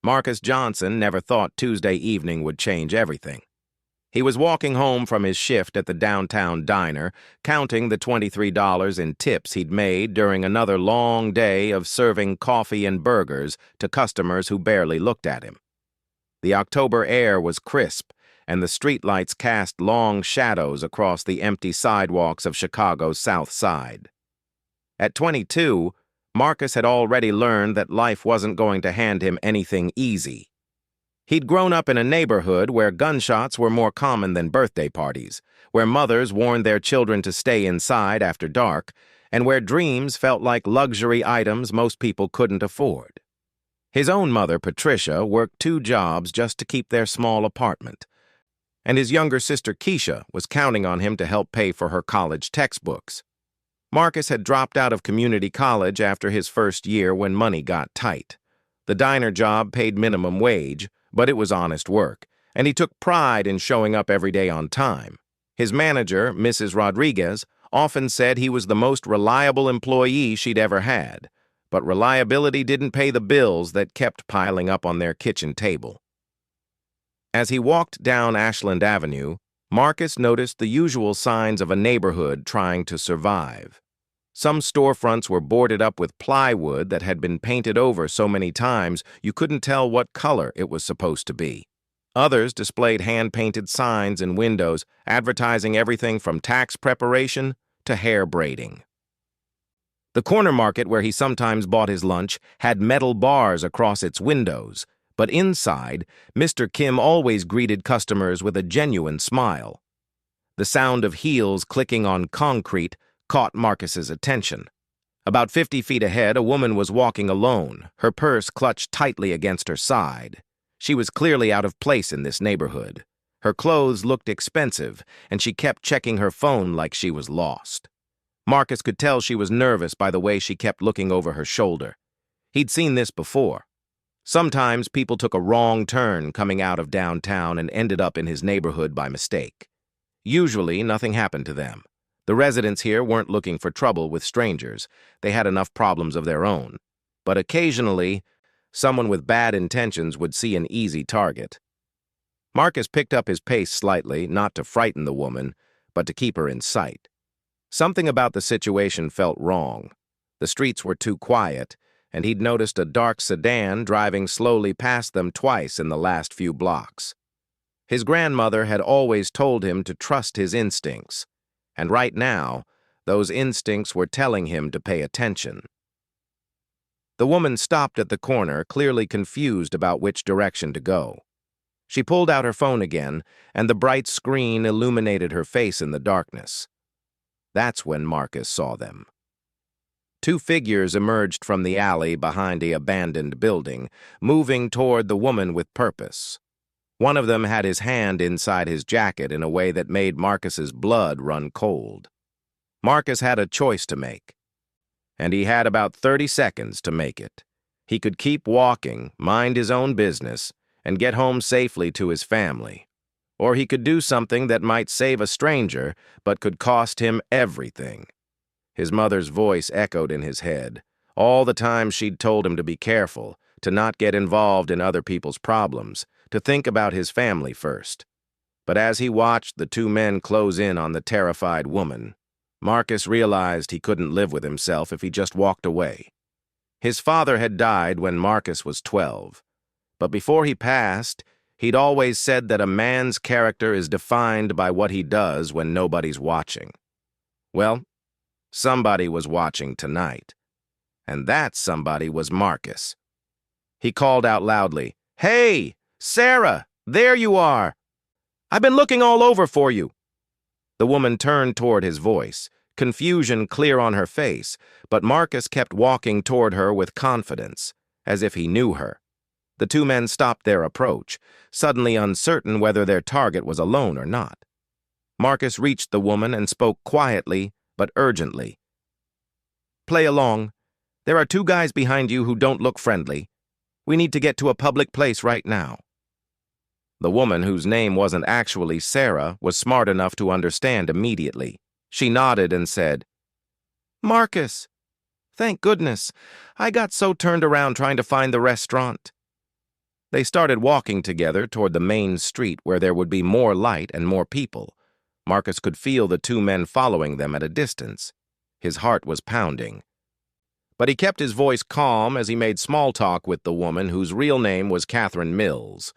Marcus Johnson never thought Tuesday evening would change everything. He was walking home from his shift at the downtown diner, counting the $23 in tips he'd made during another long day of serving coffee and burgers to customers who barely looked at him. The October air was crisp, and the streetlights cast long shadows across the empty sidewalks of Chicago's South Side. At 22, Marcus had already learned that life wasn't going to hand him anything easy. He'd grown up in a neighborhood where gunshots were more common than birthday parties, where mothers warned their children to stay inside after dark, and where dreams felt like luxury items most people couldn't afford. His own mother, Patricia, worked 2 jobs just to keep their small apartment, and his younger sister, Keisha, was counting on him to help pay for her college textbooks. Marcus had dropped out of community college after his first year when money got tight. The diner job paid minimum wage, but it was honest work, and he took pride in showing up every day on time. His manager, Mrs. Rodriguez, often said he was the most reliable employee she'd ever had, but reliability didn't pay the bills that kept piling up on their kitchen table. As he walked down Ashland Avenue, Marcus noticed the usual signs of a neighborhood trying to survive. Some storefronts were boarded up with plywood that had been painted over so many times you couldn't tell what color it was supposed to be. Others displayed hand-painted signs in windows advertising everything from tax preparation to hair braiding. The corner market where he sometimes bought his lunch had metal bars across its windows, but inside, Mr. Kim always greeted customers with a genuine smile. The sound of heels clicking on concrete caught Marcus's attention. About 50 feet ahead, a woman was walking alone, her purse clutched tightly against her side. She was clearly out of place in this neighborhood. Her clothes looked expensive, and she kept checking her phone like she was lost. Marcus could tell she was nervous by the way she kept looking over her shoulder. He'd seen this before. Sometimes people took a wrong turn coming out of downtown and ended up in his neighborhood by mistake. Usually, nothing happened to them. The residents here weren't looking for trouble with strangers. They had enough problems of their own. But occasionally, someone with bad intentions would see an easy target. Marcus picked up his pace slightly, not to frighten the woman, but to keep her in sight. Something about the situation felt wrong. The streets were too quiet, and he'd noticed a dark sedan driving slowly past them twice in the last few blocks. His grandmother had always told him to trust his instincts, and right now, those instincts were telling him to pay attention. The woman stopped at the corner, clearly confused about which direction to go. She pulled out her phone again, and the bright screen illuminated her face in the darkness. That's when Marcus saw them. 2 figures emerged from the alley behind the abandoned building, moving toward the woman with purpose. One of them had his hand inside his jacket in a way that made Marcus's blood run cold. Marcus had a choice to make, and he had about 30 seconds to make it. He could keep walking, mind his own business, and get home safely to his family. Or he could do something that might save a stranger, but could cost him everything. His mother's voice echoed in his head. All the time she'd told him to be careful, to not get involved in other people's problems, to think about his family first. But as he watched the 2 men close in on the terrified woman, Marcus realized he couldn't live with himself if he just walked away. His father had died when Marcus was 12, but before he passed, he'd always said that a man's character is defined by what he does when nobody's watching. Well, somebody was watching tonight, and that somebody was Marcus. He called out loudly, "Hey! Sarah, there you are! I've been looking all over for you." The woman turned toward his voice, confusion clear on her face, but Marcus kept walking toward her with confidence, as if he knew her. The 2 men stopped their approach, suddenly uncertain whether their target was alone or not. Marcus reached the woman and spoke quietly but urgently. "Play along. There are 2 guys behind you who don't look friendly. We need to get to a public place right now." The woman, whose name wasn't actually Sarah, was smart enough to understand immediately. She nodded and said, "Marcus, thank goodness. I got so turned around trying to find the restaurant." They started walking together toward the main street where there would be more light and more people. Marcus could feel the two men following them at a distance. His heart was pounding. But he kept his voice calm as he made small talk with the woman whose real name was Catherine Mills.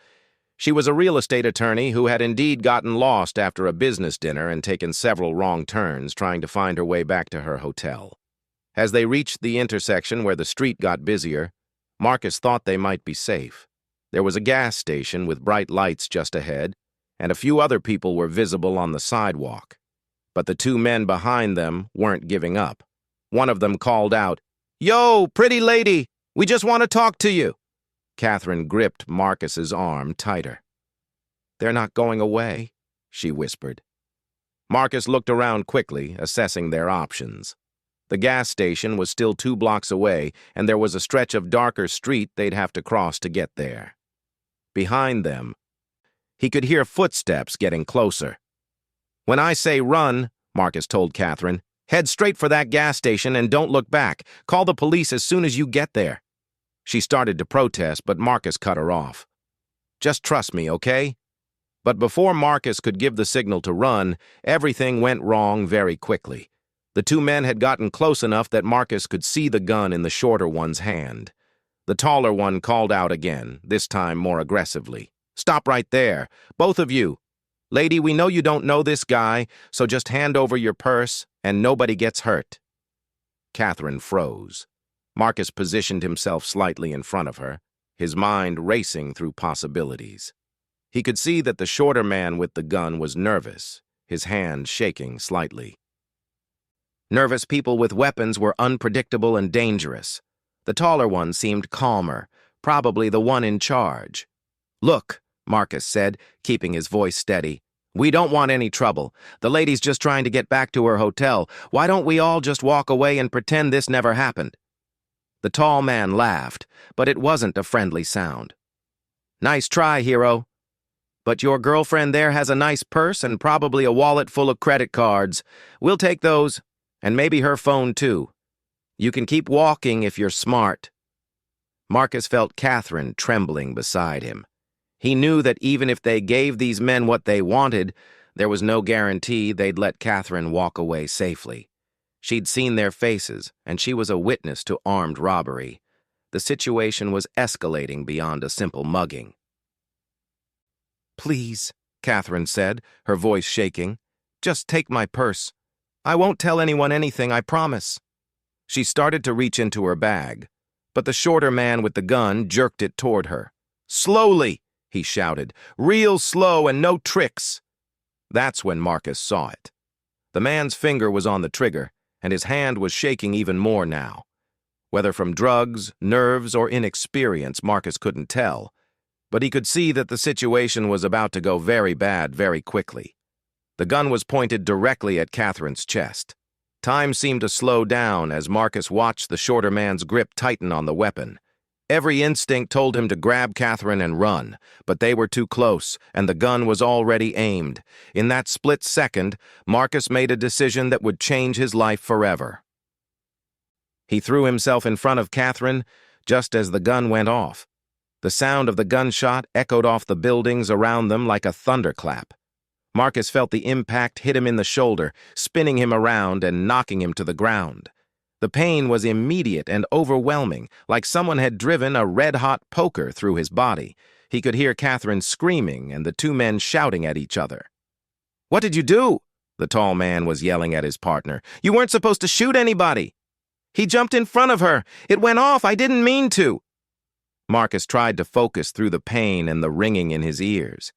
She was a real estate attorney who had indeed gotten lost after a business dinner and taken several wrong turns trying to find her way back to her hotel. As they reached the intersection where the street got busier, Marcus thought they might be safe. There was a gas station with bright lights just ahead, and a few other people were visible on the sidewalk. But the two men behind them weren't giving up. One of them called out, "Yo, pretty lady, we just want to talk to you." Catherine gripped Marcus's arm tighter. "They're not going away," she whispered. Marcus looked around quickly, assessing their options. The gas station was still 2 blocks away, and there was a stretch of darker street they'd have to cross to get there. Behind them, he could hear footsteps getting closer. "When I say run," Marcus told Catherine, "head straight for that gas station and don't look back. Call the police as soon as you get there." She started to protest, but Marcus cut her off. "Just trust me, okay?" But before Marcus could give the signal to run, everything went wrong very quickly. The two men had gotten close enough that Marcus could see the gun in the shorter one's hand. The taller one called out again, this time more aggressively. "Stop right there, both of you. Lady, we know you don't know this guy, so just hand over your purse and nobody gets hurt." Catherine froze. Marcus positioned himself slightly in front of her, his mind racing through possibilities. He could see that the shorter man with the gun was nervous, his hand shaking slightly. Nervous people with weapons were unpredictable and dangerous. The taller one seemed calmer, probably the one in charge. "Look," Marcus said, keeping his voice steady, "we don't want any trouble. The lady's just trying to get back to her hotel. Why don't we all just walk away and pretend this never happened?" The tall man laughed, but it wasn't a friendly sound. "Nice try, hero. But your girlfriend there has a nice purse and probably a wallet full of credit cards. We'll take those, and maybe her phone too. You can keep walking if you're smart." Marcus felt Catherine trembling beside him. He knew that even if they gave these men what they wanted, there was no guarantee they'd let Catherine walk away safely. She'd seen their faces, and she was a witness to armed robbery. The situation was escalating beyond a simple mugging. "Please," Catherine said, her voice shaking, "just take my purse. I won't tell anyone anything, I promise." She started to reach into her bag, but the shorter man with the gun jerked it toward her. "Slowly," he shouted, "real slow and no tricks." That's when Marcus saw it. The man's finger was on the trigger, and his hand was shaking even more now. Whether from drugs, nerves, or inexperience, Marcus couldn't tell, but he could see that the situation was about to go very bad very quickly. The gun was pointed directly at Catherine's chest. Time seemed to slow down as Marcus watched the shorter man's grip tighten on the weapon. Every instinct told him to grab Catherine and run, but they were too close, and the gun was already aimed. In that split second, Marcus made a decision that would change his life forever. He threw himself in front of Catherine just as the gun went off. The sound of the gunshot echoed off the buildings around them like a thunderclap. Marcus felt the impact hit him in the shoulder, spinning him around and knocking him to the ground. The pain was immediate and overwhelming, like someone had driven a red-hot poker through his body. He could hear Catherine screaming and the two men shouting at each other. "What did you do?" the tall man was yelling at his partner. "You weren't supposed to shoot anybody." "He jumped in front of her. It went off. I didn't mean to." Marcus tried to focus through the pain and the ringing in his ears.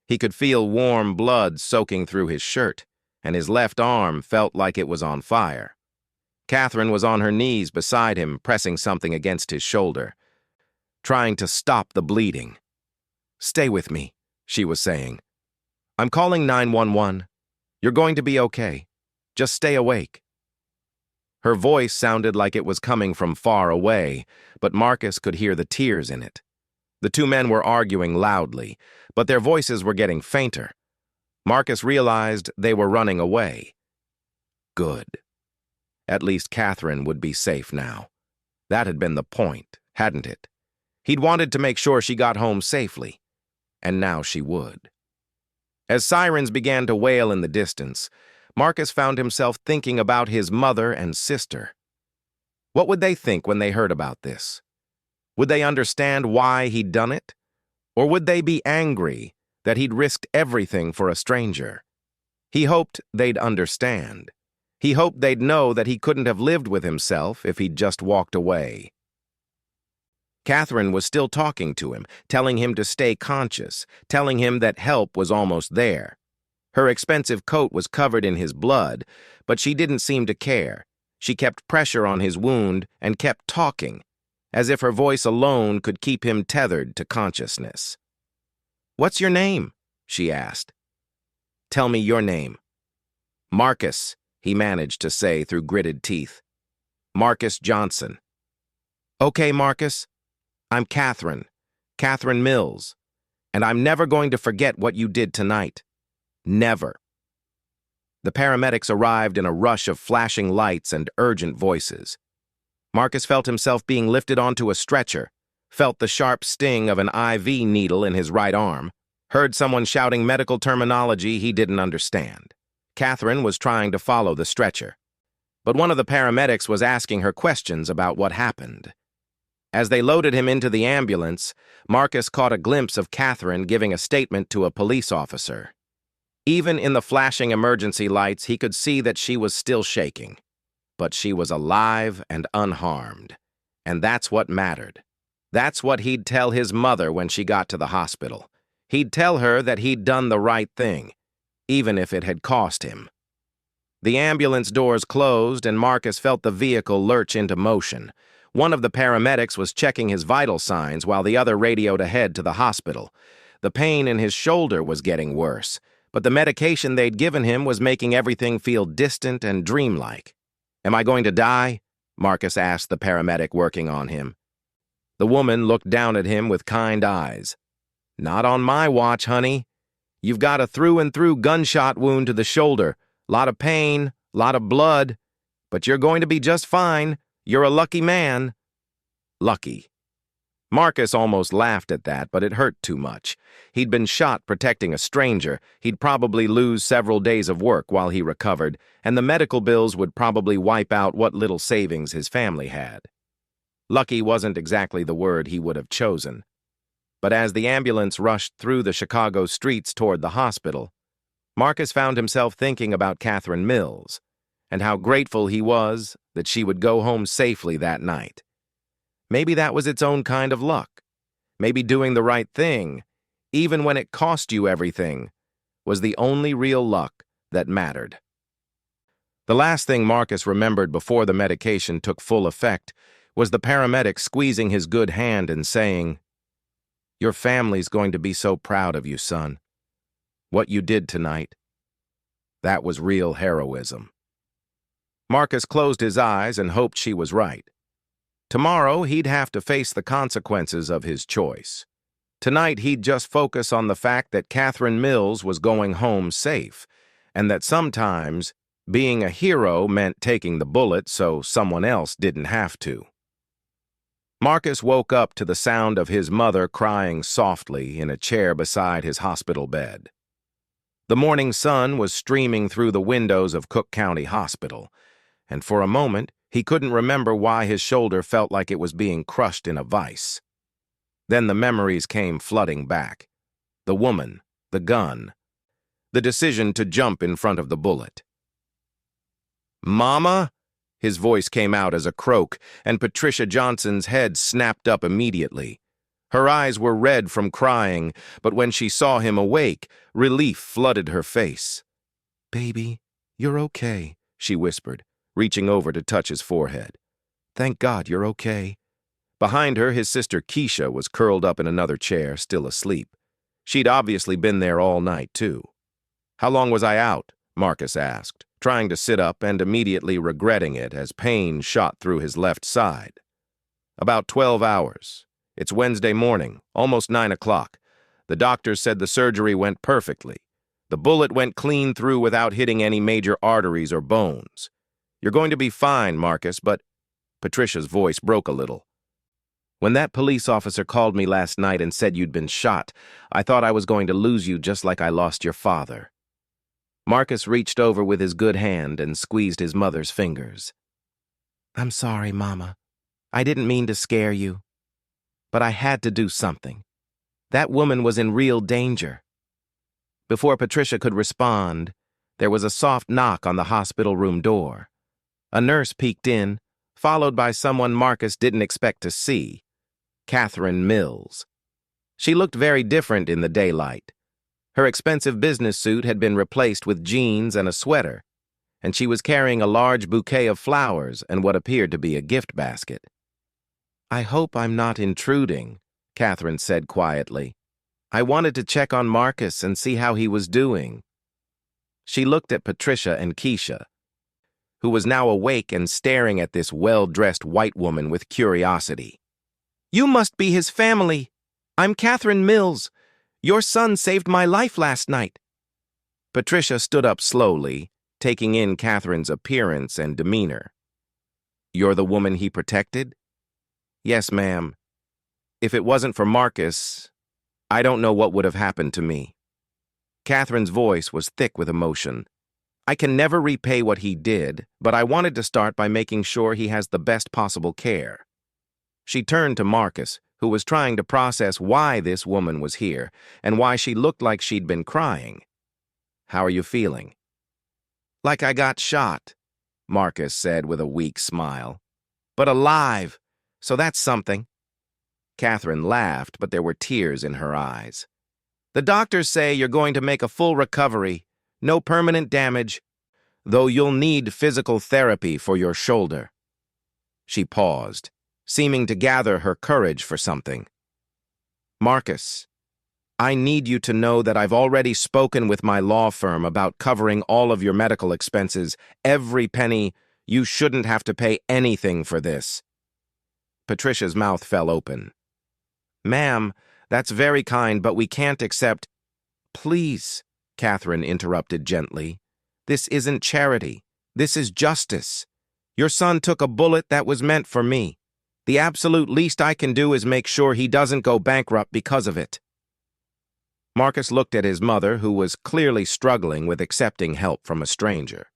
He could feel warm blood soaking through his shirt, and his left arm felt like it was on fire. Catherine was on her knees beside him, pressing something against his shoulder, trying to stop the bleeding. "Stay with me," she was saying. "I'm calling 911. You're going to be okay. Just stay awake." Her voice sounded like it was coming from far away, but Marcus could hear the tears in it. The two men were arguing loudly, but their voices were getting fainter. Marcus realized they were running away. Good. At least Catherine would be safe now. That had been the point, hadn't it? He'd wanted to make sure she got home safely, and now she would. As sirens began to wail in the distance, Marcus found himself thinking about his mother and sister. What would they think when they heard about this? Would they understand why he'd done it? Or would they be angry that he'd risked everything for a stranger? He hoped they'd understand. He hoped they'd know that he couldn't have lived with himself if he'd just walked away. Catherine was still talking to him, telling him to stay conscious, telling him that help was almost there. Her expensive coat was covered in his blood, but she didn't seem to care. She kept pressure on his wound and kept talking, as if her voice alone could keep him tethered to consciousness. "What's your name?" she asked. "Tell me your name." "Marcus," he managed to say through gritted teeth. "Marcus Johnson." "Okay, Marcus. I'm Catherine Mills, and I'm never going to forget what you did tonight. Never." The paramedics arrived in a rush of flashing lights and urgent voices. Marcus felt himself being lifted onto a stretcher, felt the sharp sting of an IV needle in his right arm, heard someone shouting medical terminology he didn't understand. Catherine was trying to follow the stretcher, but one of the paramedics was asking her questions about what happened. As they loaded him into the ambulance, Marcus caught a glimpse of Catherine giving a statement to a police officer. Even in the flashing emergency lights, he could see that she was still shaking. But she was alive and unharmed. And that's what mattered. That's what he'd tell his mother when she got to the hospital. He'd tell her that he'd done the right thing, even if it had cost him. The ambulance doors closed and Marcus felt the vehicle lurch into motion. One of the paramedics was checking his vital signs while the other radioed ahead to the hospital. The pain in his shoulder was getting worse, but the medication they'd given him was making everything feel distant and dreamlike. "Am I going to die?" Marcus asked the paramedic working on him. The woman looked down at him with kind eyes. "Not on my watch, honey. You've got a through-and-through gunshot wound to the shoulder. Lot of pain, lot of blood. But you're going to be just fine. You're a lucky man." Lucky. Marcus almost laughed at that, but it hurt too much. He'd been shot protecting a stranger. He'd probably lose several days of work while he recovered, and the medical bills would probably wipe out what little savings his family had. Lucky wasn't exactly the word he would have chosen. But as the ambulance rushed through the Chicago streets toward the hospital, Marcus found himself thinking about Catherine Mills, and how grateful he was that she would go home safely that night. Maybe that was its own kind of luck. Maybe doing the right thing, even when it cost you everything, was the only real luck that mattered. The last thing Marcus remembered before the medication took full effect was the paramedic squeezing his good hand and saying, "Your family's going to be so proud of you, son. What you did tonight, that was real heroism." Marcus closed his eyes and hoped she was right. Tomorrow, he'd have to face the consequences of his choice. Tonight, he'd just focus on the fact that Catherine Mills was going home safe, and that sometimes being a hero meant taking the bullet so someone else didn't have to. Marcus woke up to the sound of his mother crying softly in a chair beside his hospital bed. The morning sun was streaming through the windows of Cook County Hospital, and for a moment, he couldn't remember why his shoulder felt like it was being crushed in a vice. Then the memories came flooding back. The woman, the gun, the decision to jump in front of the bullet. "Mama?" His voice came out as a croak, and Patricia Johnson's head snapped up immediately. Her eyes were red from crying, but when she saw him awake, relief flooded her face. "Baby, you're okay," she whispered, reaching over to touch his forehead. "Thank God you're okay." Behind her, his sister Keisha was curled up in another chair, still asleep. She'd obviously been there all night, too. "How long was I out?" Marcus asked, trying to sit up and immediately regretting it as pain shot through his left side. "About 12 hours. It's Wednesday morning, almost 9 o'clock. The doctors said the surgery went perfectly. The bullet went clean through without hitting any major arteries or bones. You're going to be fine, Marcus, but..." Patricia's voice broke a little. When that police officer called me last night and said you'd been shot, I thought I was going to lose you just like I lost your father." Marcus reached over with his good hand and squeezed his mother's fingers. "I'm sorry, Mama. I didn't mean to scare you. But I had to do something. That woman was in real danger." Before Patricia could respond, there was a soft knock on the hospital room door. A nurse peeked in, followed by someone Marcus didn't expect to see, Catherine Mills. She looked very different in the daylight. Her expensive business suit had been replaced with jeans and a sweater, and she was carrying a large bouquet of flowers and what appeared to be a gift basket. "I hope I'm not intruding," Catherine said quietly. "I wanted to check on Marcus and see how he was doing." She looked at Patricia and Keisha, who was now awake and staring at this well-dressed white woman with curiosity. "You must be his family. I'm Catherine Mills. Your son saved my life last night." Patricia stood up slowly, taking in Catherine's appearance and demeanor. "You're the woman he protected?" "Yes, ma'am. If it wasn't for Marcus, I don't know what would have happened to me." Catherine's voice was thick with emotion. "I can never repay what he did, but I wanted to start by making sure he has the best possible care." She turned to Marcus, who was trying to process why this woman was here and why she looked like she'd been crying. "How are you feeling?" "Like I got shot," Marcus said with a weak smile. "But alive, so that's something." Catherine laughed, but there were tears in her eyes. "The doctors say you're going to make a full recovery, no permanent damage, though you'll need physical therapy for your shoulder." She paused, seeming to gather her courage for something. "Marcus, I need you to know that I've already spoken with my law firm about covering all of your medical expenses, every penny. You shouldn't have to pay anything for this." Patricia's mouth fell open. "Ma'am, that's very kind, but we can't accept—" "Please," Catherine interrupted gently. "This isn't charity. This is justice. Your son took a bullet that was meant for me. The absolute least I can do is make sure he doesn't go bankrupt because of it." Marcus looked at his mother, who was clearly struggling with accepting help from a stranger.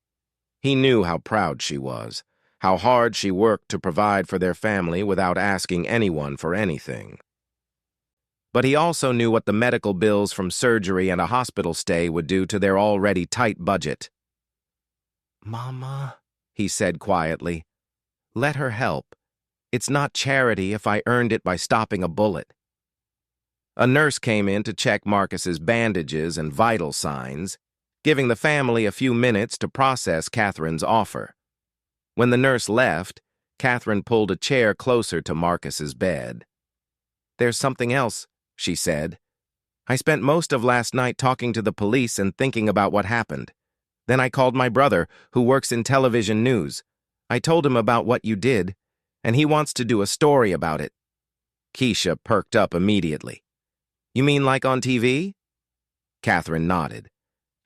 He knew how proud she was, how hard she worked to provide for their family without asking anyone for anything. But he also knew what the medical bills from surgery and a hospital stay would do to their already tight budget. "Mama," he said quietly, "let her help. It's not charity if I earned it by stopping a bullet." A nurse came in to check Marcus's bandages and vital signs, giving the family a few minutes to process Catherine's offer. When the nurse left, Catherine pulled a chair closer to Marcus's bed. "There's something else," she said. "I spent most of last night talking to the police and thinking about what happened. Then I called my brother, who works in television news. I told him about what you did, and he wants to do a story about it." Keisha perked up immediately. "You mean like on TV?" Catherine nodded.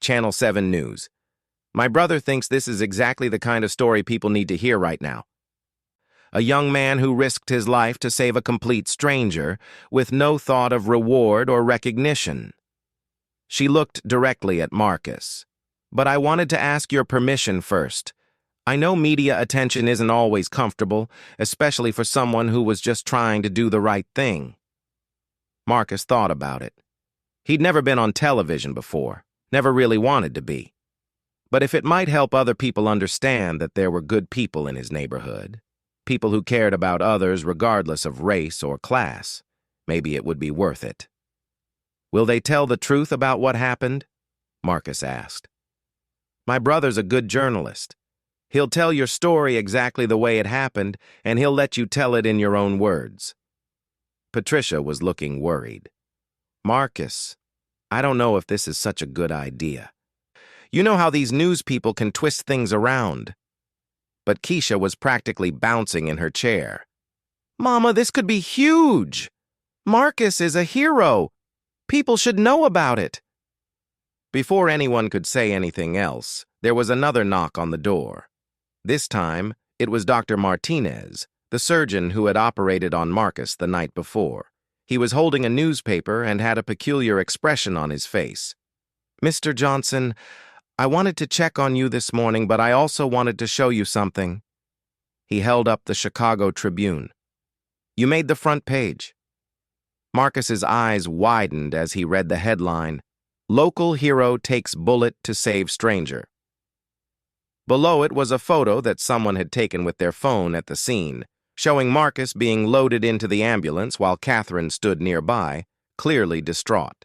"Channel 7 News. My brother thinks this is exactly the kind of story people need to hear right now. A young man who risked his life to save a complete stranger with no thought of reward or recognition." She looked directly at Marcus. "But I wanted to ask your permission first. I know media attention isn't always comfortable, especially for someone who was just trying to do the right thing." Marcus thought about it. He'd never been on television before, never really wanted to be. But if it might help other people understand that there were good people in his neighborhood, people who cared about others regardless of race or class, maybe it would be worth it. "Will they tell the truth about what happened?" Marcus asked. "My brother's a good journalist. He'll tell your story exactly the way it happened, and he'll let you tell it in your own words." Patricia was looking worried. "Marcus, I don't know if this is such a good idea. You know how these news people can twist things around." But Keisha was practically bouncing in her chair. "Mama, this could be huge. Marcus is a hero. People should know about it." Before anyone could say anything else, there was another knock on the door. This time, it was Dr. Martinez, the surgeon who had operated on Marcus the night before. He was holding a newspaper and had a peculiar expression on his face. "Mr. Johnson, I wanted to check on you this morning, but I also wanted to show you something." He held up the Chicago Tribune. "You made the front page." Marcus's eyes widened as he read the headline, "Local Hero Takes Bullet to Save Stranger." Below it was a photo that someone had taken with their phone at the scene, showing Marcus being loaded into the ambulance while Catherine stood nearby, clearly distraught.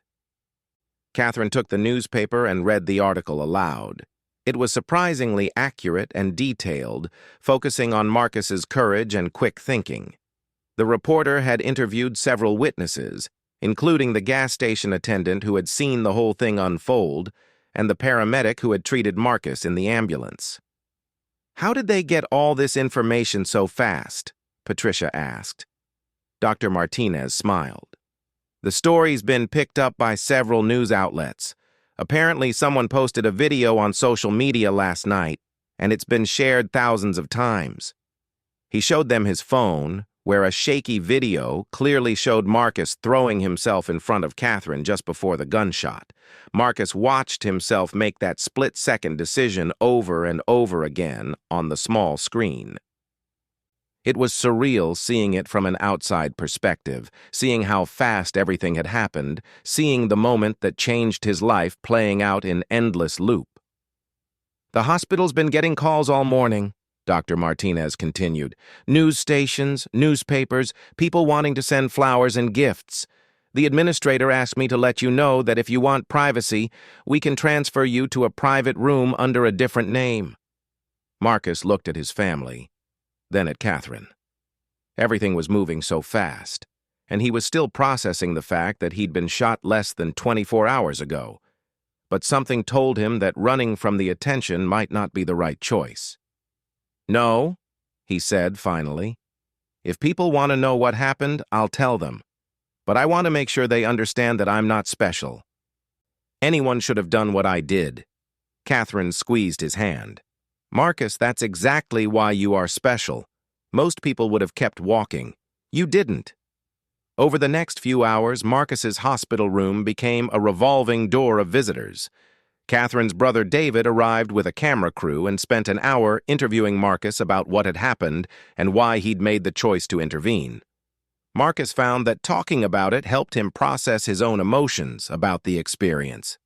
Catherine took the newspaper and read the article aloud. It was surprisingly accurate and detailed, focusing on Marcus's courage and quick thinking. The reporter had interviewed several witnesses, including the gas station attendant who had seen the whole thing unfold and the paramedic who had treated Marcus in the ambulance. "How did they get all this information so fast?" Patricia asked. Dr. Martinez smiled. "The story's been picked up by several news outlets. Apparently, someone posted a video on social media last night, and it's been shared thousands of times." He showed them his phone, where a shaky video clearly showed Marcus throwing himself in front of Catherine just before the gunshot. Marcus watched himself make that split-second decision over and over again on the small screen. It was surreal seeing it from an outside perspective, seeing how fast everything had happened, seeing the moment that changed his life playing out in endless loop. "The hospital's been getting calls all morning," Dr. Martinez continued. "News stations, newspapers, people wanting to send flowers and gifts. The administrator asked me to let you know that if you want privacy, we can transfer you to a private room under a different name." Marcus looked at his family, then at Catherine. Everything was moving so fast, and he was still processing the fact that he'd been shot less than 24 hours ago. But something told him that running from the attention might not be the right choice. "No," he said finally. "If people want to know what happened, I'll tell them. But I want to make sure they understand that I'm not special. Anyone should have done what I did." Catherine squeezed his hand. "Marcus, that's exactly why you are special. Most people would have kept walking. You didn't." Over the next few hours, Marcus's hospital room became a revolving door of visitors. Catherine's brother David arrived with a camera crew and spent an hour interviewing Marcus about what had happened and why he'd made the choice to intervene. Marcus found that talking about it helped him process his own emotions about the experience.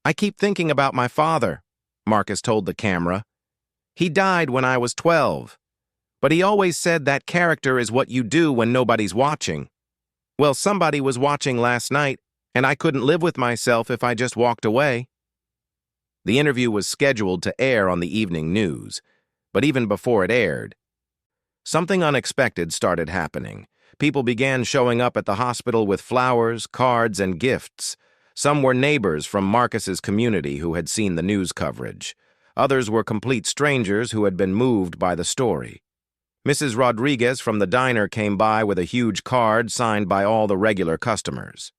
"I keep thinking about my father," Marcus told the camera. "He died when I was 12. But he always said that character is what you do when nobody's watching. Well, somebody was watching last night, and I couldn't live with myself if I just walked away." The interview was scheduled to air on the evening news, but even before it aired, something unexpected started happening. People began showing up at the hospital with flowers, cards, and gifts. Some were neighbors from Marcus's community who had seen the news coverage. Others were complete strangers who had been moved by the story. Mrs. Rodriguez from the diner came by with a huge card signed by all the regular customers.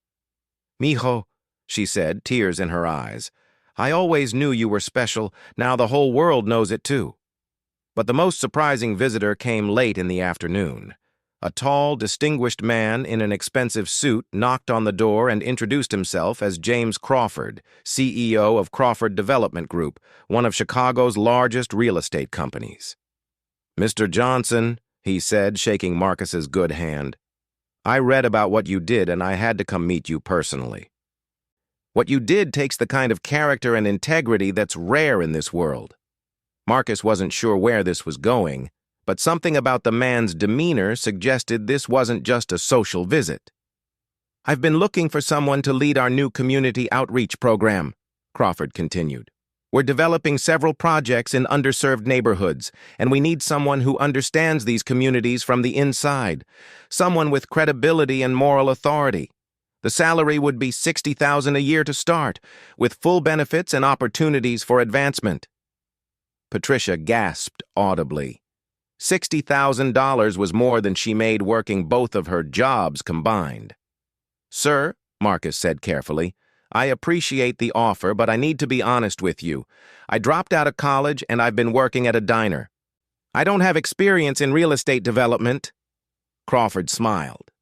"Mijo," she said, tears in her eyes, "I always knew you were special. Now the whole world knows it too." But the most surprising visitor came late in the afternoon. A tall, distinguished man in an expensive suit knocked on the door and introduced himself as James Crawford, CEO of Crawford Development Group, one of Chicago's largest real estate companies. "Mr. Johnson," he said, shaking Marcus's good hand, "I read about what you did and I had to come meet you personally. What you did takes the kind of character and integrity that's rare in this world." Marcus wasn't sure where this was going, but something about the man's demeanor suggested this wasn't just a social visit. "I've been looking for someone to lead our new community outreach program," Crawford continued. "We're developing several projects in underserved neighborhoods, and we need someone who understands these communities from the inside, someone with credibility and moral authority. The salary would be $60,000 a year to start, with full benefits and opportunities for advancement." Patricia gasped audibly. $60,000 was more than she made working both of her jobs combined. "Sir," Marcus said carefully, "I appreciate the offer, but I need to be honest with you. I dropped out of college and I've been working at a diner. I don't have experience in real estate development. Crawford smiled.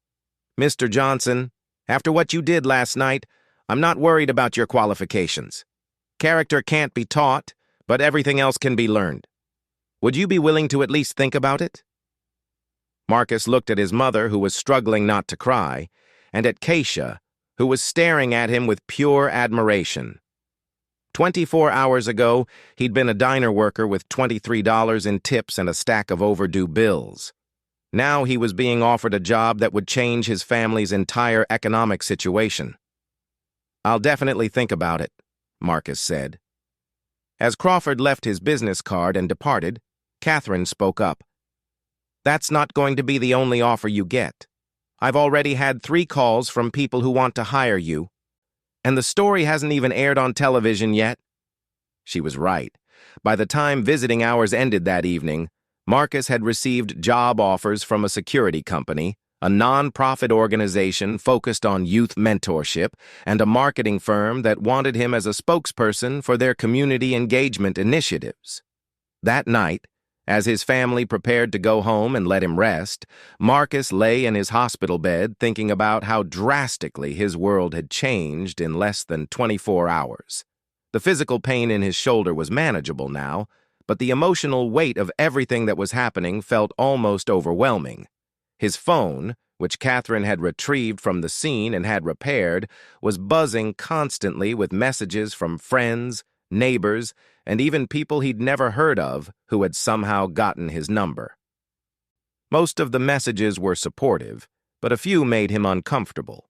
Mr. Johnson, after what you did last night, I'm not worried about your qualifications. Character can't be taught, but everything else can be learned. Would you be willing to at least think about it? Marcus looked at his mother, who was struggling not to cry, and at Keisha, who was staring at him with pure admiration. 24 hours ago, he'd been a diner worker with $23 in tips and a stack of overdue bills. Now he was being offered a job that would change his family's entire economic situation. I'll definitely think about it, Marcus said. As Crawford left his business card and departed, Catherine spoke up. That's not going to be the only offer you get. I've already had 3 calls from people who want to hire you, and the story hasn't even aired on television yet. She was right. By the time visiting hours ended that evening, Marcus had received job offers from a security company, a non-profit organization focused on youth mentorship, and a marketing firm that wanted him as a spokesperson for their community engagement initiatives. That night, as his family prepared to go home and let him rest, Marcus lay in his hospital bed thinking about how drastically his world had changed in less than 24 hours. The physical pain in his shoulder was manageable now, but the emotional weight of everything that was happening felt almost overwhelming. His phone, which Catherine had retrieved from the scene and had repaired, was buzzing constantly with messages from friends, neighbors, and even people he'd never heard of who had somehow gotten his number. Most of the messages were supportive, but a few made him uncomfortable.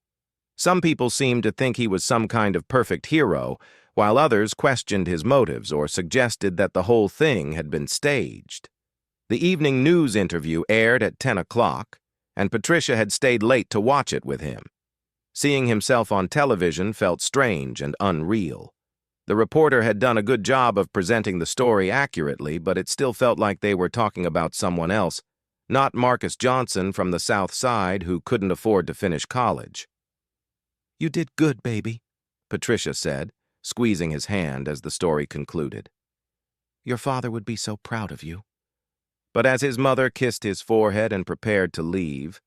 Some people seemed to think he was some kind of perfect hero, while others questioned his motives or suggested that the whole thing had been staged. The evening news interview aired at 10 o'clock, and Patricia had stayed late to watch it with him. Seeing himself on television felt strange and unreal. The reporter had done a good job of presenting the story accurately, but it still felt like they were talking about someone else, not Marcus Johnson from the South Side who couldn't afford to finish college. You did good, baby, Patricia said, squeezing his hand as the story concluded. Your father would be so proud of you. But as his mother kissed his forehead and prepared to leave,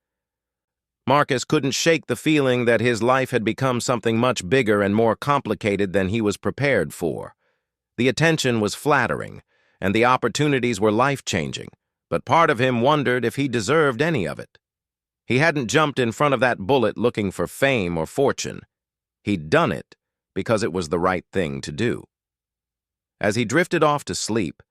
Marcus couldn't shake the feeling that his life had become something much bigger and more complicated than he was prepared for. The attention was flattering, and the opportunities were life-changing, but part of him wondered if he deserved any of it. He hadn't jumped in front of that bullet looking for fame or fortune. He'd done it because it was the right thing to do. As he drifted off to sleep,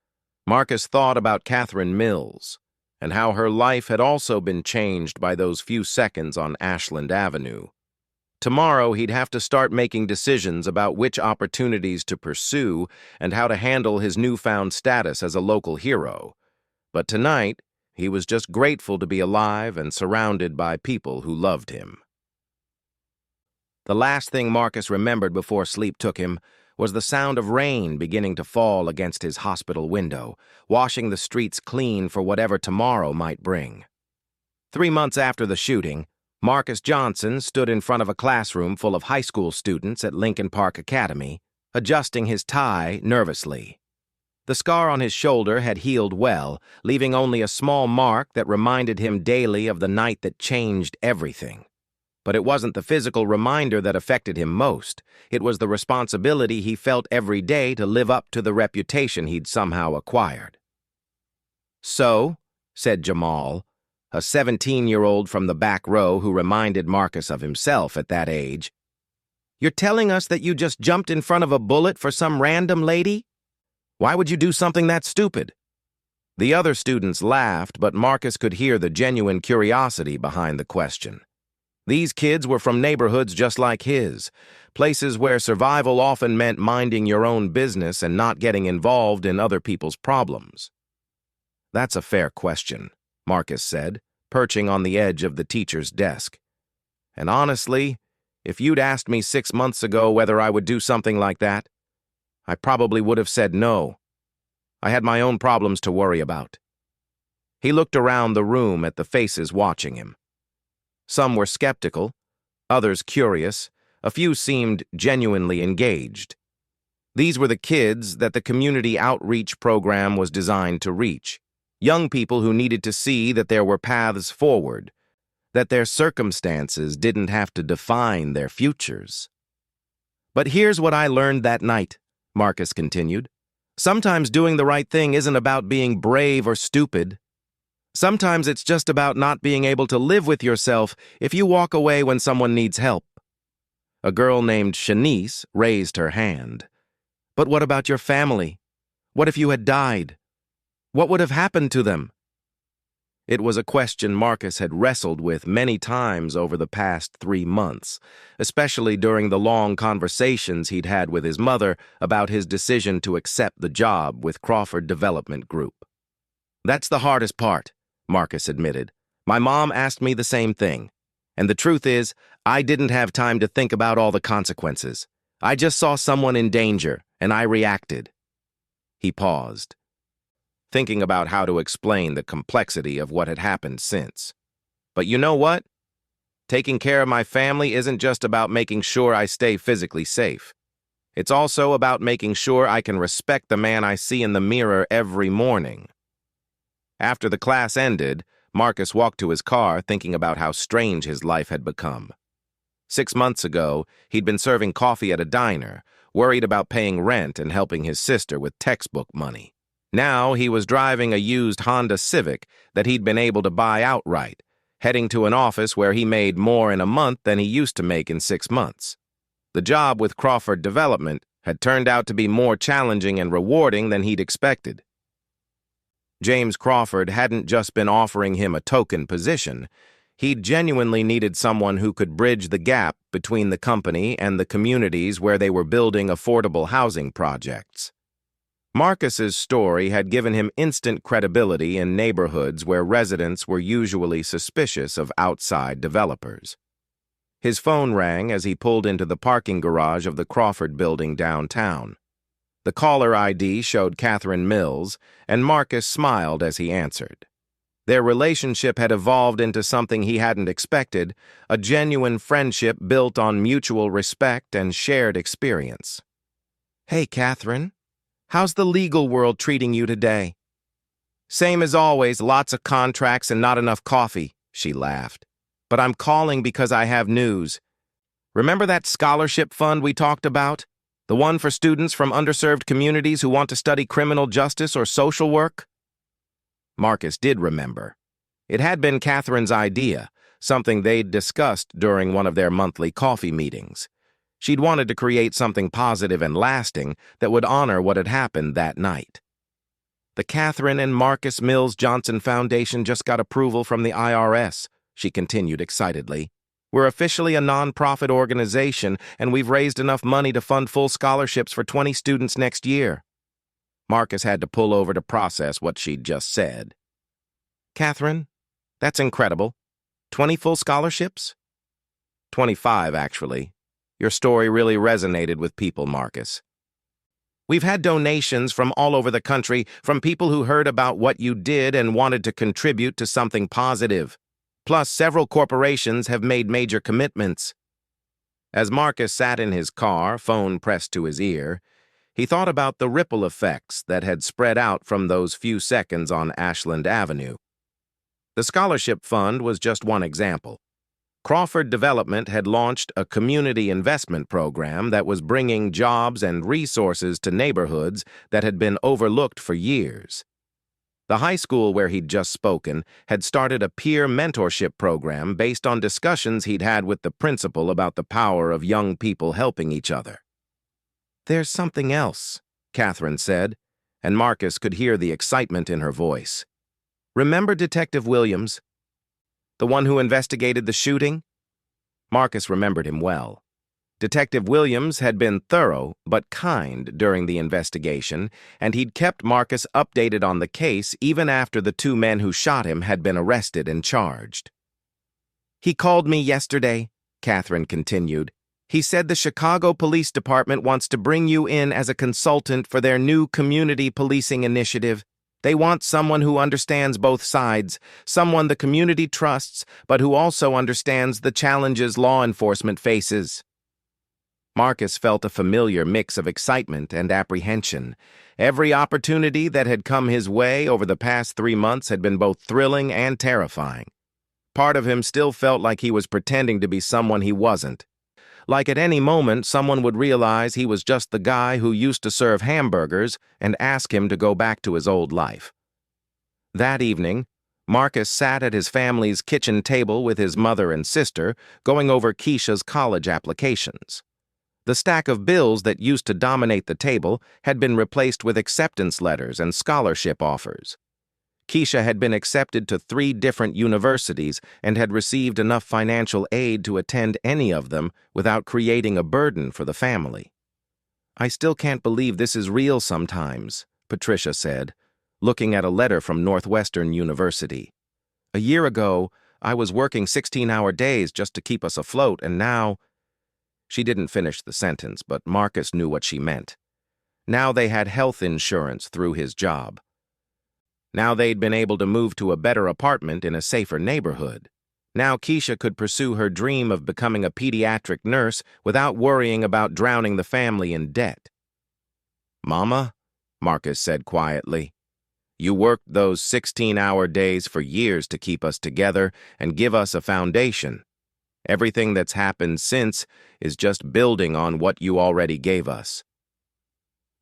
Marcus thought about Catherine Mills, and how her life had also been changed by those few seconds on Ashland Avenue. Tomorrow he'd have to start making decisions about which opportunities to pursue and how to handle his newfound status as a local hero. But tonight, he was just grateful to be alive and surrounded by people who loved him. The last thing Marcus remembered before sleep took him was the sound of rain beginning to fall against his hospital window, washing the streets clean for whatever tomorrow might bring. 3 months after the shooting, Marcus Johnson stood in front of a classroom full of high school students at Lincoln Park Academy, adjusting his tie nervously. The scar on his shoulder had healed well, leaving only a small mark that reminded him daily of the night that changed everything. But it wasn't the physical reminder that affected him most. It was the responsibility he felt every day to live up to the reputation he'd somehow acquired. So, said Jamal, a 17-year-old from the back row who reminded Marcus of himself at that age, you're telling us that you just jumped in front of a bullet for some random lady? Why would you do something that stupid? The other students laughed, but Marcus could hear the genuine curiosity behind the question. These kids were from neighborhoods just like his, places where survival often meant minding your own business and not getting involved in other people's problems. That's a fair question, Marcus said, perching on the edge of the teacher's desk. And honestly, if you'd asked me 6 months ago whether I would do something like that, I probably would have said no. I had my own problems to worry about. He looked around the room at the faces watching him. Some were skeptical, others curious, a few seemed genuinely engaged. These were the kids that the community outreach program was designed to reach, Young people who needed to see that there were paths forward, that their circumstances didn't have to define their futures. But here's what I learned that night, Marcus continued. Sometimes doing the right thing isn't about being brave or stupid. Sometimes it's just about not being able to live with yourself if you walk away when someone needs help. A girl named Shanice raised her hand. But what about your family? What if you had died? What would have happened to them? It was a question Marcus had wrestled with many times over the past 3 months, especially during the long conversations he'd had with his mother about his decision to accept the job with Crawford Development Group. That's the hardest part, Marcus admitted. My mom asked me the same thing. And the truth is, I didn't have time to think about all the consequences. I just saw someone in danger, and I reacted. He paused, thinking about how to explain the complexity of what had happened since. But you know what? Taking care of my family isn't just about making sure I stay physically safe. It's also about making sure I can respect the man I see in the mirror every morning. After the class ended, Marcus walked to his car thinking about how strange his life had become. 6 months ago, he'd been serving coffee at a diner, worried about paying rent and helping his sister with textbook money. Now he was driving a used Honda Civic that he'd been able to buy outright, heading to an office where he made more in a month than he used to make in 6 months. The job with Crawford Development had turned out to be more challenging and rewarding than he'd expected. James Crawford hadn't just been offering him a token position. He'd genuinely needed someone who could bridge the gap between the company and the communities where they were building affordable housing projects. Marcus's story had given him instant credibility in neighborhoods where residents were usually suspicious of outside developers. His phone rang as he pulled into the parking garage of the Crawford building downtown. The caller ID showed Catherine Mills, and Marcus smiled as he answered. Their relationship had evolved into something he hadn't expected, a genuine friendship built on mutual respect and shared experience. "Hey, Catherine. How's the legal world treating you today?" "Same as always, lots of contracts and not enough coffee," she laughed. "But I'm calling because I have news. Remember that scholarship fund we talked about? The one for students from underserved communities who want to study criminal justice or social work?" Marcus did remember. It had been Catherine's idea, something they'd discussed during one of their monthly coffee meetings. She'd wanted to create something positive and lasting that would honor what had happened that night. "The Catherine and Marcus Mills Johnson Foundation just got approval from the IRS," she continued excitedly. "We're officially a non-profit organization, and we've raised enough money to fund full scholarships for 20 students next year." Marcus had to pull over to process what she'd just said. "Catherine, that's incredible. 20 full scholarships?" 25, actually. Your story really resonated with people, Marcus. We've had donations from all over the country, from people who heard about what you did and wanted to contribute to something positive. Plus, several corporations have made major commitments." As Marcus sat in his car, phone pressed to his ear, he thought about the ripple effects that had spread out from those few seconds on Ashland Avenue. The scholarship fund was just one example. Crawford Development had launched a community investment program that was bringing jobs and resources to neighborhoods that had been overlooked for years. The high school where he'd just spoken had started a peer mentorship program based on discussions he'd had with the principal about the power of young people helping each other. "There's something else," Catherine said, and Marcus could hear the excitement in her voice. "Remember Detective Williams? The one who investigated the shooting?" Marcus remembered him well. Detective Williams had been thorough but kind during the investigation, and he'd kept Marcus updated on the case even after the 2 men who shot him had been arrested and charged. "He called me yesterday," Catherine continued. "He said the Chicago Police Department wants to bring you in as a consultant for their new community policing initiative. They want someone who understands both sides, someone the community trusts, but who also understands the challenges law enforcement faces." Marcus felt a familiar mix of excitement and apprehension. Every opportunity that had come his way over the past 3 months had been both thrilling and terrifying. Part of him still felt like he was pretending to be someone he wasn't. Like at any moment, someone would realize he was just the guy who used to serve hamburgers and ask him to go back to his old life. That evening, Marcus sat at his family's kitchen table with his mother and sister, going over Keisha's college applications. The stack of bills that used to dominate the table had been replaced with acceptance letters and scholarship offers. Keisha had been accepted to 3 different universities and had received enough financial aid to attend any of them without creating a burden for the family. "I still can't believe this is real sometimes," Patricia said, looking at a letter from Northwestern University. "A year ago, I was working 16-hour days just to keep us afloat, and now—" She didn't finish the sentence, but Marcus knew what she meant. Now they had health insurance through his job. Now they'd been able to move to a better apartment in a safer neighborhood. Now Keisha could pursue her dream of becoming a pediatric nurse without worrying about drowning the family in debt. "Mama," Marcus said quietly, "you worked those 16-hour days for years to keep us together and give us a foundation. Everything that's happened since is just building on what you already gave us."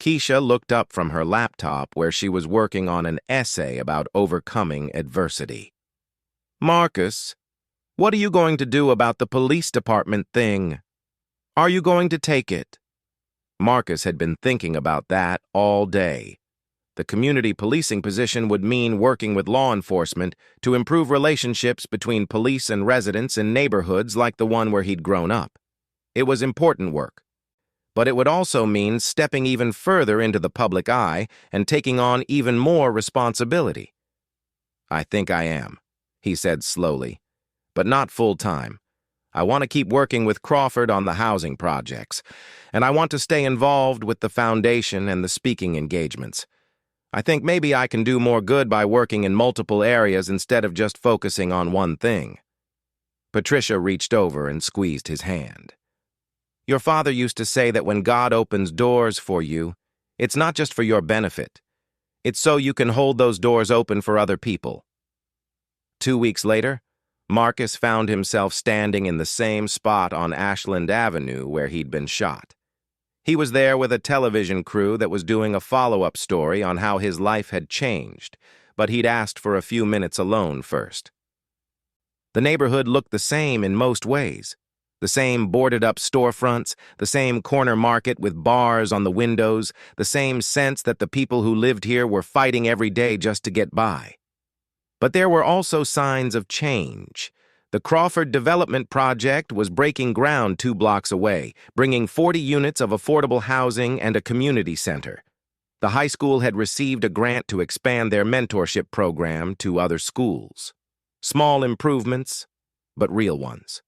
Keisha looked up from her laptop where she was working on an essay about overcoming adversity. "Marcus, what are you going to do about the police department thing? Are you going to take it?" Marcus had been thinking about that all day. The community policing position would mean working with law enforcement to improve relationships between police and residents in neighborhoods like the one where he'd grown up. It was important work. But it would also mean stepping even further into the public eye and taking on even more responsibility. "I think I am," he said slowly, "but not full-time. I want to keep working with Crawford on the housing projects, and I want to stay involved with the foundation and the speaking engagements. I think maybe I can do more good by working in multiple areas instead of just focusing on one thing." Patricia reached over and squeezed his hand. "Your father used to say that when God opens doors for you, it's not just for your benefit. It's so you can hold those doors open for other people." 2 weeks later, Marcus found himself standing in the same spot on Ashland Avenue where he'd been shot. He was there with a television crew that was doing a follow-up story on how his life had changed, but he'd asked for a few minutes alone first. The neighborhood looked the same in most ways. The same boarded-up storefronts, the same corner market with bars on the windows, the same sense that the people who lived here were fighting every day just to get by. But there were also signs of change. The Crawford Development Project was breaking ground 2 blocks away, bringing 40 units of affordable housing and a community center. The high school had received a grant to expand their mentorship program to other schools. Small improvements, but real ones.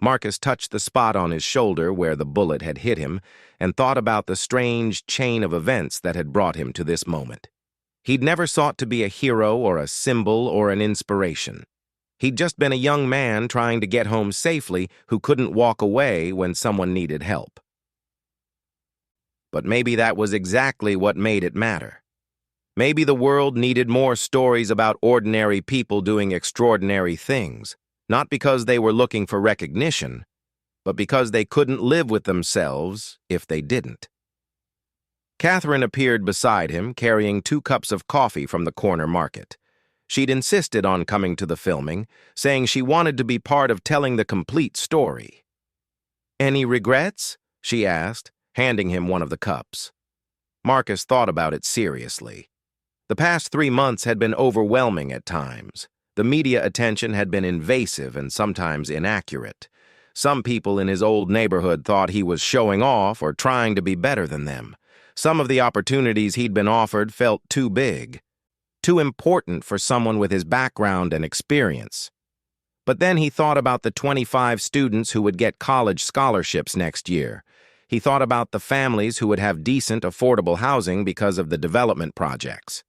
Marcus touched the spot on his shoulder where the bullet had hit him and thought about the strange chain of events that had brought him to this moment. He'd never sought to be a hero or a symbol or an inspiration. He'd just been a young man trying to get home safely who couldn't walk away when someone needed help. But maybe that was exactly what made it matter. Maybe the world needed more stories about ordinary people doing extraordinary things. Not because they were looking for recognition, but because they couldn't live with themselves if they didn't. Catherine appeared beside him, carrying 2 cups of coffee from the corner market. She'd insisted on coming to the filming, saying she wanted to be part of telling the complete story. "Any regrets?" she asked, handing him one of the cups. Marcus thought about it seriously. The past 3 months had been overwhelming at times. The media attention had been invasive and sometimes inaccurate. Some people in his old neighborhood thought he was showing off or trying to be better than them. Some of the opportunities he'd been offered felt too big, too important for someone with his background and experience. But then he thought about the 25 students who would get college scholarships next year. He thought about the families who would have decent, affordable housing because of the development projects.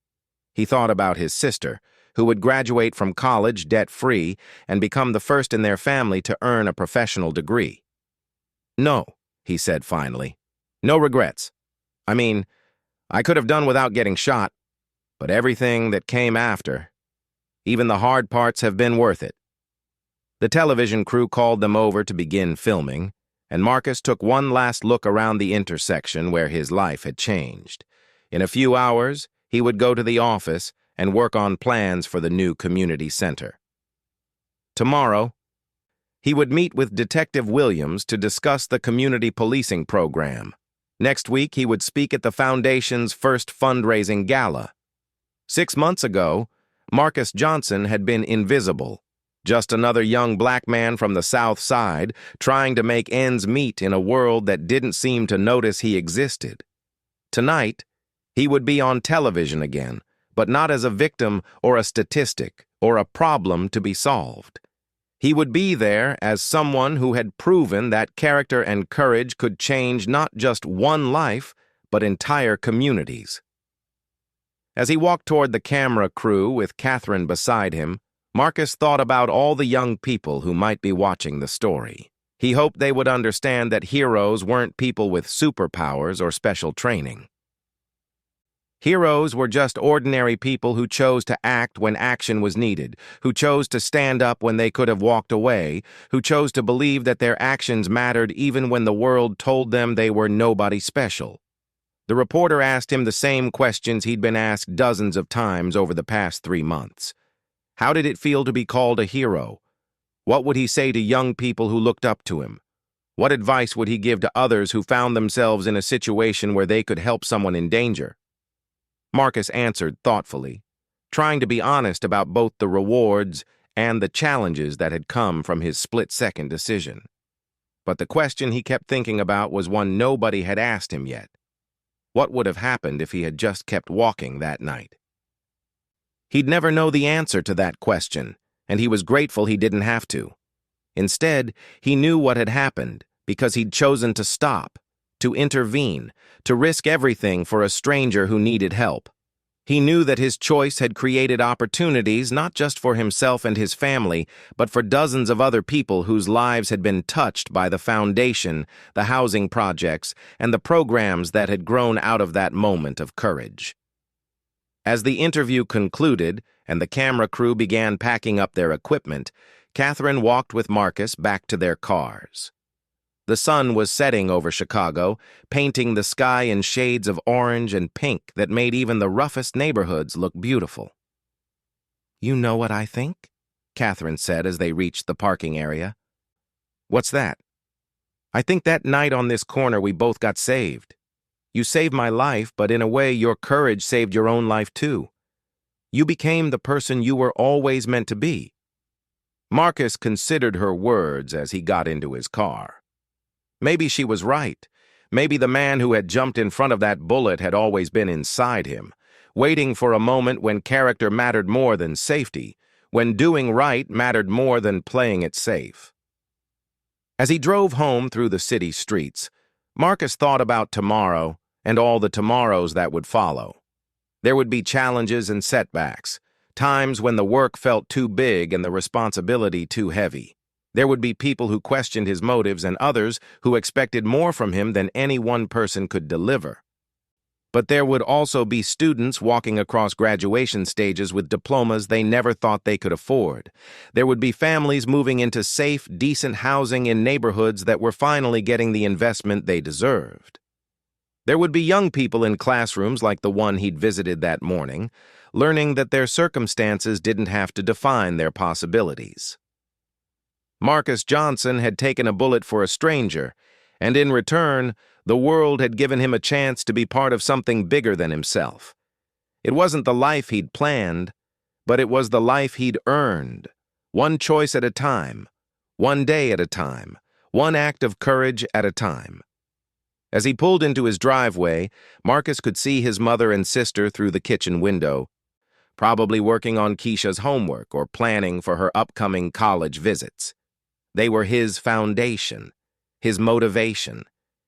He thought about his sister, who would graduate from college debt-free and become the first in their family to earn a professional degree. No, he said finally. No regrets. I mean, I could have done without getting shot, but everything that came after, even the hard parts, have been worth it. The television crew called them over to begin filming, and Marcus took one last look around the intersection where his life had changed. In a few hours, he would go to the office and work on plans for the new community center. Tomorrow, he would meet with Detective Williams to discuss the community policing program. Next week, he would speak at the Foundation's first fundraising gala. 6 months ago, Marcus Johnson had been invisible, just another young black man from the South Side trying to make ends meet in a world that didn't seem to notice he existed. Tonight, he would be on television again, but not as a victim or a statistic or a problem to be solved. He would be there as someone who had proven that character and courage could change not just one life, but entire communities. As he walked toward the camera crew with Catherine beside him, Marcus thought about all the young people who might be watching the story. He hoped they would understand that heroes weren't people with superpowers or special training. Heroes were just ordinary people who chose to act when action was needed, who chose to stand up when they could have walked away, who chose to believe that their actions mattered even when the world told them they were nobody special. The reporter asked him the same questions he'd been asked dozens of times over the past 3 months. How did it feel to be called a hero? What would he say to young people who looked up to him? What advice would he give to others who found themselves in a situation where they could help someone in danger? Marcus answered thoughtfully, trying to be honest about both the rewards and the challenges that had come from his split-second decision. But the question he kept thinking about was one nobody had asked him yet. What would have happened if he had just kept walking that night? He'd never know the answer to that question, and he was grateful he didn't have to. Instead, he knew what had happened because he'd chosen to stop, to intervene, to risk everything for a stranger who needed help. He knew that his choice had created opportunities not just for himself and his family, but for dozens of other people whose lives had been touched by the foundation, the housing projects, and the programs that had grown out of that moment of courage. As the interview concluded and the camera crew began packing up their equipment, Catherine walked with Marcus back to their cars. The sun was setting over Chicago, painting the sky in shades of orange and pink that made even the roughest neighborhoods look beautiful. "You know what I think?" Catherine said as they reached the parking area. "What's that?" "I think that night on this corner we both got saved. You saved my life, but in a way your courage saved your own life too. You became the person you were always meant to be." Marcus considered her words as he got into his car. Maybe she was right. Maybe the man who had jumped in front of that bullet had always been inside him, waiting for a moment when character mattered more than safety, when doing right mattered more than playing it safe. As he drove home through the city streets, Marcus thought about tomorrow and all the tomorrows that would follow. There would be challenges and setbacks, times when the work felt too big and the responsibility too heavy. There would be people who questioned his motives and others who expected more from him than any one person could deliver. But there would also be students walking across graduation stages with diplomas they never thought they could afford. There would be families moving into safe, decent housing in neighborhoods that were finally getting the investment they deserved. There would be young people in classrooms like the one he'd visited that morning, learning that their circumstances didn't have to define their possibilities. Marcus Johnson had taken a bullet for a stranger, and in return, the world had given him a chance to be part of something bigger than himself. It wasn't the life he'd planned, but it was the life he'd earned, one choice at a time, one day at a time, one act of courage at a time. As he pulled into his driveway, Marcus could see his mother and sister through the kitchen window, probably working on Keisha's homework or planning for her upcoming college visits. They were his foundation, his motivation,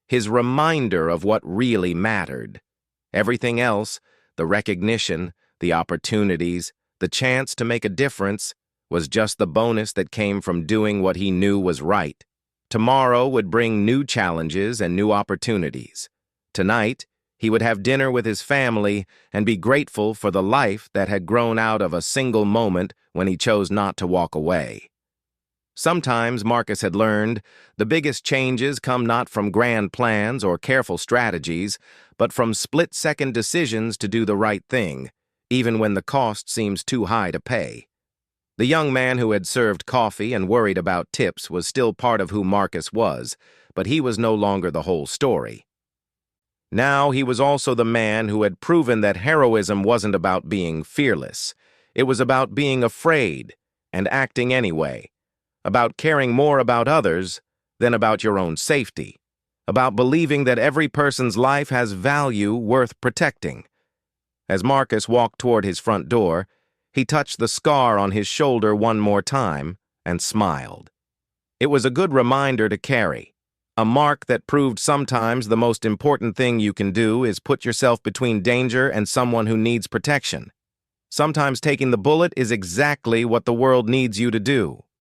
his reminder of what really mattered. Everything else, the recognition, the opportunities, the chance to make a difference, was just the bonus that came from doing what he knew was right. Tomorrow would bring new challenges and new opportunities. Tonight, he would have dinner with his family and be grateful for the life that had grown out of a single moment when he chose not to walk away. Sometimes, Marcus had learned, the biggest changes come not from grand plans or careful strategies, but from split-second decisions to do the right thing, even when the cost seems too high to pay. The young man who had served coffee and worried about tips was still part of who Marcus was, but he was no longer the whole story. Now he was also the man who had proven that heroism wasn't about being fearless. It was about being afraid and acting anyway, about caring more about others than about your own safety, about believing that every person's life has value worth protecting. As Marcus walked toward his front door, he touched the scar on his shoulder one more time and smiled. It was a good reminder to carry, a mark that proved sometimes the most important thing you can do is put yourself between danger and someone who needs protection. Sometimes taking the bullet is exactly what the world needs you to do.